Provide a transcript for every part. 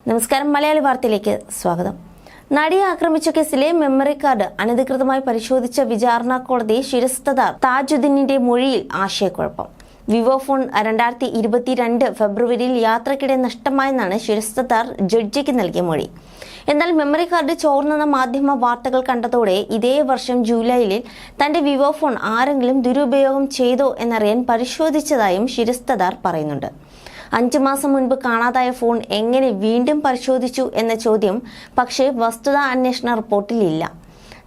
നമസ്കാരം, മലയാളി വാർത്തയിലേക്ക് സ്വാഗതം. നടിയെ ആക്രമിച്ച കേസിലെ മെമ്മറി കാർഡ് അനധികൃതമായി പരിശോധിച്ച വിചാരണ കോടതി ശിരസ്തദാർ താജുദ്ദീനിന്റെ മൊഴിയിൽ ആശയക്കുഴപ്പം. വിവോ ഫോൺ 2022 ഫെബ്രുവരിയിൽ യാത്രക്കിടെ നഷ്ടമായെന്നാണ് ശിരസ്തദാർ ജഡ്ജിക്ക് നൽകിയ മൊഴി. എന്നാൽ മെമ്മറി കാർഡ് ചോർന്നെന്ന മാധ്യമ വാർത്തകൾ കണ്ടതോടെ ഇതേ വർഷം ജൂലൈയിൽ തന്റെ വിവോ ഫോൺ ആരെങ്കിലും ദുരുപയോഗം ചെയ്തോ എന്നറിയാൻ പരിശോധിച്ചതായും ശിരസ്തദാർ പറയുന്നുണ്ട്. 5 മാസം മുൻപ് കാണാതായ ഫോൺ എങ്ങനെ വീണ്ടും പരിശോധിച്ചു എന്ന ചോദ്യം പക്ഷേ വസ്തുതാ അന്വേഷണ റിപ്പോർട്ടിലില്ല.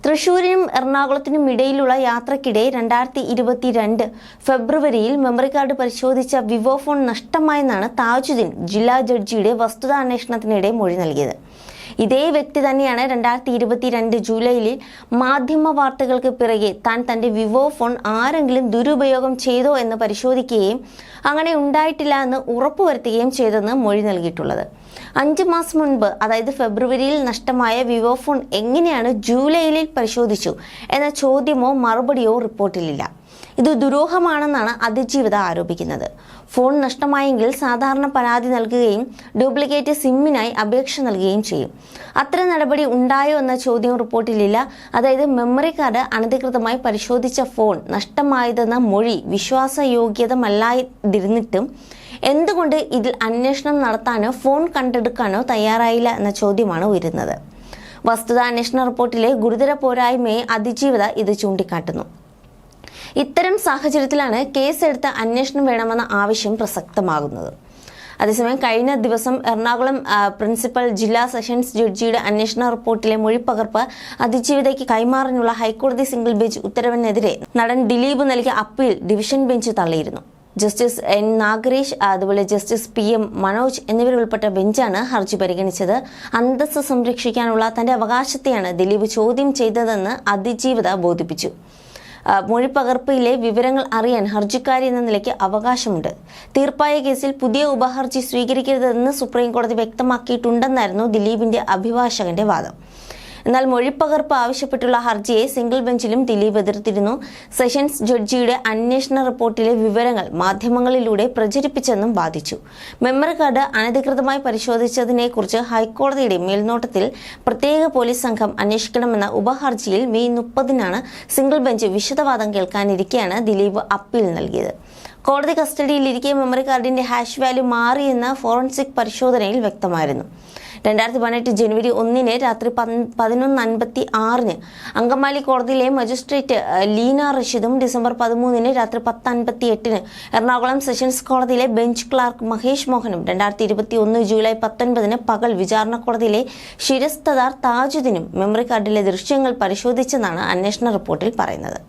തൃശൂരിനും എറണാകുളത്തിനും ഇടയിലുള്ള യാത്രക്കിടെ 2022 ഫെബ്രുവരിയിൽ മെമ്മറി കാർഡ് പരിശോധിച്ച വിവോ ഫോൺ നഷ്ടമായെന്നാണ് താജുദ്ദീൻ ജില്ലാ ജഡ്ജിയുടെ വസ്തുതാ അന്വേഷണത്തിനിടെ മൊഴി നൽകിയത്. ഇതേ വ്യക്തി തന്നെയാണ് 2022 ജൂലൈയിൽ മാധ്യമ വാർത്തകൾക്ക് പിറകെ താൻ തന്റെ വിവോ ഫോൺ ആരെങ്കിലും ദുരുപയോഗം ചെയ്തോ എന്ന് പരിശോധിക്കുകയും അങ്ങനെ ഉണ്ടായിട്ടില്ല എന്ന് ഉറപ്പുവരുത്തുകയും ചെയ്തെന്ന് മൊഴി നൽകിയിട്ടുള്ളത്. 5 മാസം മുൻപ്, അതായത് ഫെബ്രുവരിയിൽ നഷ്ടമായ വിവോ ഫോൺ എങ്ങനെയാണ് ജൂലൈയിൽ പരിശോധിച്ചു എന്ന ചോദ്യമോ മറുപടിയോ റിപ്പോർട്ടിലില്ല. ഇത് ദുരൂഹമാണെന്നാണ് അതിജീവിത ആരോപിക്കുന്നത്. ഫോൺ നഷ്ടമായെങ്കിൽ സാധാരണ പരാതി നൽകുകയും ഡ്യൂപ്ലിക്കേറ്റ് സിമ്മിനായി അപേക്ഷ നൽകുകയും ചെയ്യും. അത്തരം നടപടി ഉണ്ടായോ എന്ന ചോദ്യം റിപ്പോർട്ടിലില്ല. അതായത് മെമ്മറി കാർഡ് അനധികൃതമായി പരിശോധിച്ച ഫോൺ നഷ്ടമായതെന്ന മൊഴി വിശ്വാസയോഗ്യതമല്ലാതിരുന്നിട്ടും എന്തുകൊണ്ട് ഇതിൽ അന്വേഷണം നടത്താനോ ഫോൺ കണ്ടെടുക്കാനോ തയ്യാറായില്ല എന്ന ചോദ്യമാണ് ഉയരുന്നത്. വസ്തുതാ അന്വേഷണ റിപ്പോർട്ടിലെ ഗുരുതര പോരായ്മയെ അതിജീവിത ഇത് ചൂണ്ടിക്കാട്ടുന്നു. ഇത്തരം സാഹചര്യത്തിലാണ് കേസെടുത്ത് അന്വേഷണം വേണമെന്ന ആവശ്യം പ്രസക്തമാകുന്നത്. അതേസമയം കഴിഞ്ഞ ദിവസം എറണാകുളം പ്രിൻസിപ്പൽ ജില്ലാ സെഷൻസ് ജഡ്ജിയുടെ അന്വേഷണ റിപ്പോർട്ടിലെ മൊഴിപ്പകർപ്പ് അതിജീവിതയ്ക്ക് കൈമാറാനുള്ള ഹൈക്കോടതി സിംഗിൾ ബെഞ്ച് ഉത്തരവിനെതിരെ നടൻ ദിലീപ് നൽകിയ അപ്പീൽ ഡിവിഷൻ ബെഞ്ച് തള്ളിയിരുന്നു. ജസ്റ്റിസ് എൻ നാഗരേഷ്, അതുപോലെ ജസ്റ്റിസ് PM മനോജ് എന്നിവരുൾപ്പെട്ട ബെഞ്ചാണ് ഹർജി പരിഗണിച്ചത്. അന്തസ്സ് സംരക്ഷിക്കാനുള്ള തന്റെ അവകാശത്തെയാണ് ദിലീപ് ചോദ്യം ചെയ്തതെന്ന് അതിജീവിത ബോധിപ്പിച്ചു. മൊഴിപ്പകർപ്പിലെ വിവരങ്ങൾ അറിയാൻ ഹർജിക്കാരി എന്ന നിലയ്ക്ക് അവകാശമുണ്ട്. തീർപ്പായ കേസിൽ പുതിയ ഉപഹർജി സ്വീകരിക്കരുതെന്ന് സുപ്രീംകോടതി വ്യക്തമാക്കിയിട്ടുണ്ടെന്നായിരുന്നു ദിലീപിന്റെ അഭിഭാഷകന്റെ വാദം. എന്നാൽ മൊഴിപ്പകർപ്പ് ആവശ്യപ്പെട്ടുള്ള ഹർജിയെ സിംഗിൾ ബെഞ്ചിലും ദിലീപ് എതിർത്തിരുന്നു. സെഷൻസ് ജഡ്ജിയുടെ അന്വേഷണ റിപ്പോർട്ടിലെ വിവരങ്ങൾ മാധ്യമങ്ങളിലൂടെ പ്രചരിപ്പിച്ചെന്നും വാദിച്ചു. മെമ്മറി കാർഡ് അനധികൃതമായി പരിശോധിച്ചതിനെക്കുറിച്ച് ഹൈക്കോടതിയുടെ മേൽനോട്ടത്തിൽ പ്രത്യേക പോലീസ് സംഘം അന്വേഷിക്കണമെന്ന ഉപഹർജിയിൽ മെയ് 30-നാണ് സിംഗിൾ ബെഞ്ച് വിശദവാദം കേൾക്കാനിരിക്കെയാണ് ദിലീപ് അപ്പീൽ നൽകിയത്. കോടതി കസ്റ്റഡിയിലിരിക്കെ മെമ്മറി കാർഡിന്റെ ഹാഷ് വാല്യൂ മാറിയെന്ന ഫോറൻസിക് പരിശോധനയിൽ വ്യക്തമായിരുന്നു. 2018 ജനുവരി 1 രാത്രി 11:56 അങ്കമാലി കോടതിയിലെ മജിസ്ട്രേറ്റ് ലീന റഷീദും ഡിസംബർ 13 രാത്രി 10:58 എറണാകുളം സെഷൻസ് കോടതിയിലെ ബെഞ്ച് ക്ലാർക്ക് മഹേഷ് മോഹനും 2021 ജൂലൈ 19 പകൽ വിചാരണ കോടതിയിലെ ശിരസ്തദാർ താജുദ്ദീനും മെമ്മറി കാർഡിലെ ദൃശ്യങ്ങൾ പരിശോധിച്ചെന്നാണ് അന്വേഷണ റിപ്പോർട്ടിൽ പറയുന്നത്.